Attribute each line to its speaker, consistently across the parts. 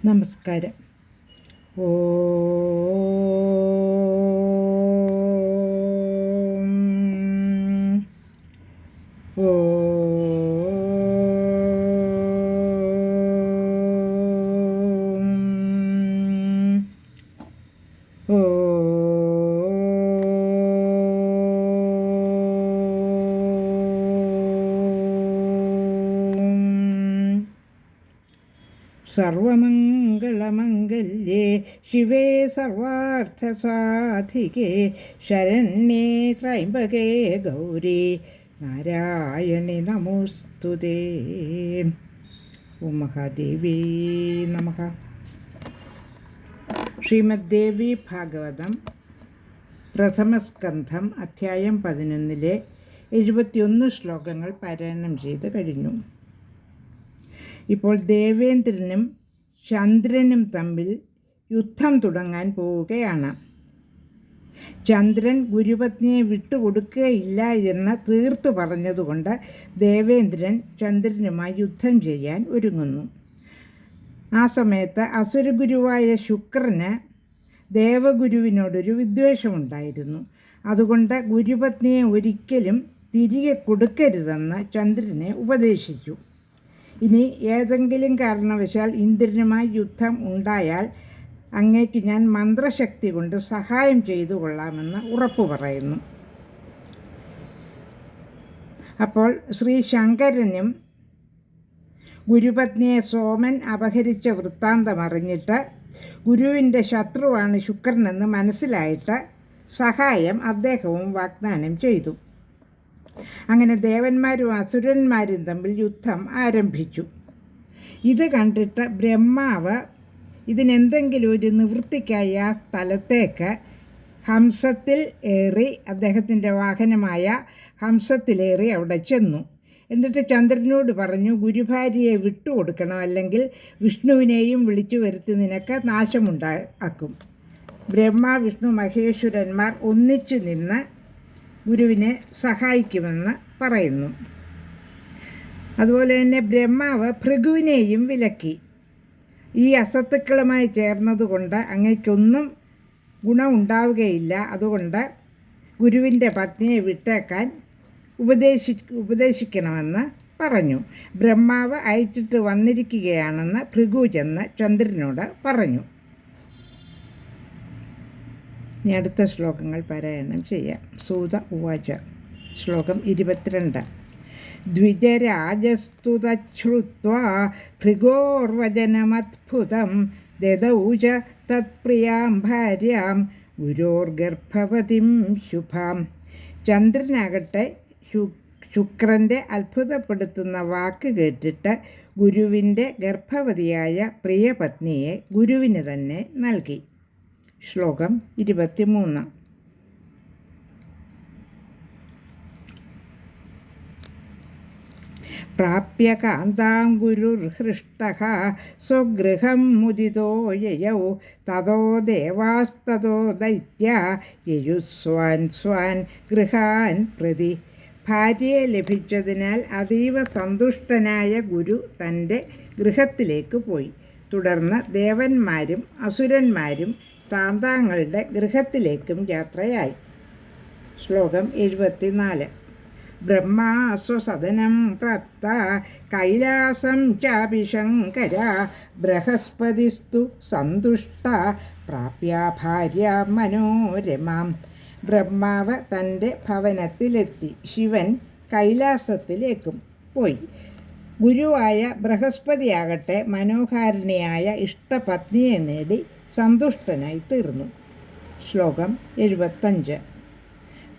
Speaker 1: നമസ്കാരം. സർവമംഗളമംഗല്യേ ശിവേ സർവാർത്ഥസാധികേ ശരണ്യേ ത്രയംബകേ ഗൗരി നാരായണി നമോസ്തുതേ. ഓം മഹാദേവി നമഃ. ശ്രീമദ്ദേവി ഭാഗവതം പ്രഥമസ്കന്ധം അധ്യായം 11 71 ശ്ലോകങ്ങൾ പാരായണം ചെയ്ത് കഴിഞ്ഞു. ഇപ്പോൾ ദേവേന്ദ്രനും ചന്ദ്രനും തമ്മിൽ യുദ്ധം തുടങ്ങാൻ പോവുകയാണ്. ചന്ദ്രൻ ഗുരുപത്നിയെ വിട്ടുകൊടുക്കുകയില്ല എന്ന് തീർത്തു പറഞ്ഞതുകൊണ്ട് ദേവേന്ദ്രൻ ചന്ദ്രനുമായി യുദ്ധം ചെയ്യാൻ ഒരുങ്ങുന്നു. ആ സമയത്ത് അസുരഗുരുവായ ശുക്രന് ദേവഗുരുവിനോടൊരു വിദ്വേഷമുണ്ടായിരുന്നു. അതുകൊണ്ട് ഗുരുപത്നിയെ ഒരിക്കലും തിരികെ കൊടുക്കരുതെന്ന് ചന്ദ്രനെ ഉപദേശിച്ചു. ഇനി ഏതെങ്കിലും കാരണവശാൽ ഇന്ദ്രനുമായി യുദ്ധം ഉണ്ടായാൽ അങ്ങേക്ക് ഞാൻ മന്ത്രശക്തി കൊണ്ട് സഹായം ചെയ്തു കൊള്ളാമെന്ന് ഉറപ്പു പറയുന്നു. അപ്പോൾ ശ്രീ ശങ്കരനും ഗുരുപത്നിയെ സോമൻ അപഹരിച്ച വൃത്താന്തം അറിഞ്ഞിട്ട് ഗുരുവിൻ്റെ ശത്രുവാണ് ശുക്രനെന്ന് മനസ്സിലായിട്ട് സഹായം അദ്ദേഹവും വാഗ്ദാനം ചെയ്തു. അങ്ങനെ ദേവന്മാരും അസുരന്മാരും തമ്മിൽ യുദ്ധം ആരംഭിച്ചു. ഇത് കണ്ടിട്ട് ബ്രഹ്മാവ് ഇതിനെന്തെങ്കിലും ഒരു നിവൃത്തിക്കായി ആ സ്ഥലത്തേക്ക് ഹംസത്തിൽ ഏറി, അദ്ദേഹത്തിൻ്റെ വാഹനമായ ഹംസത്തിലേറി അവിടെ ചെന്നു. എന്നിട്ട് ചന്ദ്രനോട് പറഞ്ഞു, ഗുരുഭാര്യയെ വിട്ടുകൊടുക്കണം, അല്ലെങ്കിൽ വിഷ്ണുവിനെയും വിളിച്ചു വരുത്തി നിനക്ക് നാശമുണ്ടാക്കും. ബ്രഹ്മ വിഷ്ണു മഹേശ്വരന്മാർ ഒന്നിച്ചു നിന്ന് ഗുരുവിനെ സഹായിക്കുമെന്ന് പറയുന്നു. അതുപോലെ തന്നെ ബ്രഹ്മാവ് ഭൃഗുവിനെയും വിലക്കി. ഈ അസത്തുക്കളുമായി ചേർന്നതുകൊണ്ട് അങ്ങയ്ക്കൊന്നും ഗുണമുണ്ടാവുകയില്ല, അതുകൊണ്ട് ഗുരുവിൻ്റെ പത്നിയെ വിട്ടേക്കാൻ ഉപദേശിക്കണമെന്ന് പറഞ്ഞു. ബ്രഹ്മാവ് അയച്ചിട്ട് വന്നിരിക്കുകയാണെന്ന് ഭൃഗു ചെന്ന് ചന്ദ്രനോട് പറഞ്ഞു. ഇനി അടുത്ത ശ്ലോകങ്ങൾ പാരായണം ചെയ്യാം. സൂത ഉവാച. ശ്ലോകം 22. ദ്വിജരാജസ്തുതശ്രുത്വാ ഭൃഗോർവചനമദ്ഭുതം ദദൗ ച തത്പ്രിയാം ഭാര്യാം ഗുരോർഗർഭവതിം ശുഭാം. ചന്ദ്രനാകട്ടെ ശുക്രൻ്റെ അത്ഭുതപ്പെടുത്തുന്ന വാക്ക് കേട്ടിട്ട് ഗുരുവിൻ്റെ ഗർഭവതിയായ പ്രിയപത്നിയെ ഗുരുവിന് തന്നെ നൽകി. ശ്ലോകം 23. പ്രാപ്യ കാന്താം ഗുരുർഹൃഷ്ടഃ സ്വഗൃഹം മുദിതോ യയൗ തതോ ദേവാസ്തതോ ദൈത്യാ യയുസ്വാൻ സ്വാൻ ഗൃഹാൻ പ്രതി. ഭാര്യയെ ലഭിച്ചതിനാൽ അതീവ സന്തുഷ്ടനായ ഗുരു തൻ്റെ ഗൃഹത്തിലേക്ക് പോയി. തുടർന്ന് ദേവന്മാരും അസുരന്മാരും താന്താങ്ങളുടെ ഗൃഹത്തിലേക്കും യാത്രയായി. ശ്ലോകം 74. ബ്രഹ്മാ സ്വസദനം പ്രാപ്ത കൈലാസം ചാപി ശങ്കര ബൃഹസ്പതിസ്തു സന്തുഷ്ട പ്രാപ്യ ഭാര്യ മനോരമാം. ബ്രഹ്മാവ് തൻ്റെ ഭവനത്തിലെത്തി. ശിവൻ കൈലാസത്തിലേക്കും പോയി. ഗുരുവായ ബൃഹസ്പതിയാകട്ടെ മനോഹാരിണിയായ ഇഷ്ടപത്നിയെ നേടി സന്തുഷ്ടനായി തീർന്നു. ശ്ലോകം 75.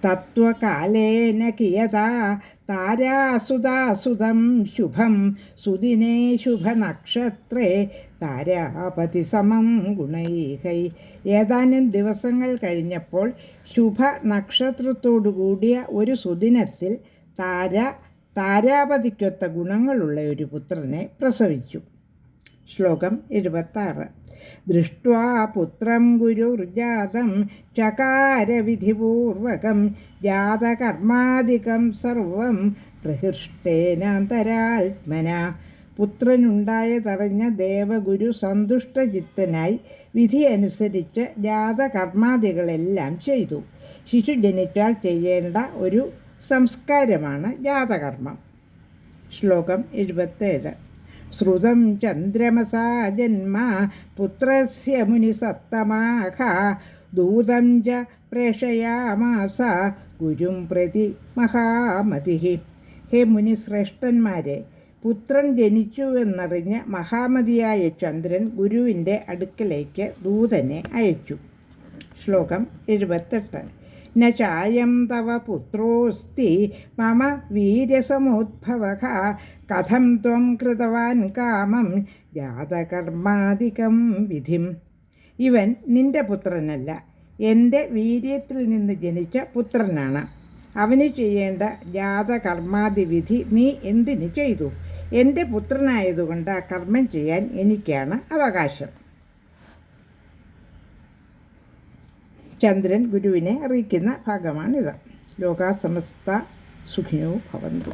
Speaker 1: തത്വകാലേന കിയതാ താരാസുതാസുതം ശുഭം സുദിനേ ശുഭനക്ഷത്രേ താരാപതി സമം ഗുണൈഹൈ. ഏതാനും ദിവസങ്ങൾ കഴിഞ്ഞപ്പോൾ ശുഭനക്ഷത്രത്തോടുകൂടിയ ഒരു സുദിനത്തിൽ താരാപതിക്കൊത്ത ഗുണങ്ങളുള്ള ഒരു പുത്രനെ പ്രസവിച്ചു. ശ്ലോകം 76. ദൃഷ്ട്വാ പുത്രം ഗുരുർജാതം ചകാരവിധിപൂർവകം ജാതകർമാദികം സർവം പ്രഹൃഷ്ടേനാന്തരാത്മന. പുത്രനുണ്ടായതറിഞ്ഞ ദേവഗുരു സന്തുഷ്ടചിത്തനായി വിധി അനുസരിച്ച് ജാതകർമാദികളെല്ലാം ചെയ്തു. ശിശു ജനിച്ചാൽ ചെയ്യേണ്ട ഒരു സംസ്കാരമാണ് ജാതകർമ്മം. ശ്ലോകം 77. ശ്രുതം ചന്ദ്രമസാ ജന്മ പുത്രസ്യ മുനിസത്തമാഹ ദൂതം ച പ്രേഷയാമാസ ഗുരും പ്രതി മഹാമതിഃ. ഹേ മുനിശ്രേഷ്ഠന്മാരെ, പുത്രൻ ജനിച്ചുവെന്നറിഞ്ഞ് മഹാമതിയായ ചന്ദ്രൻ ഗുരുവിൻ്റെ അടുക്കലേക്ക് ദൂതനെ അയച്ചു. ശ്ലോകം 78. ന ചായം തവ പുത്രോസ്തി മമ വീര്യസമുദ്ഭവഃ കഥം ത്വം കൃതവാൻ കാമം ജാതകർമാദികം വിധിം. ഇവൻ നിന്റെ പുത്രനല്ല, എൻ്റെ വീര്യത്തിൽ നിന്ന് ജനിച്ച പുത്രനാണ്. അവന് ചെയ്യേണ്ട ജാതകർമാദി വിധി നീ എന്തിനു ചെയ്തു? എൻ്റെ പുത്രനായതുകൊണ്ട് ആ കർമ്മം ചെയ്യാൻ എനിക്കാണ് അവകാശം. ചന്ദ്രൻ ഗുരുവിനെ അറിയിക്കുന്ന ഭാഗമാണിത്. ലോകാ സമസ്ത സുഖിനോ ഭവന്തു.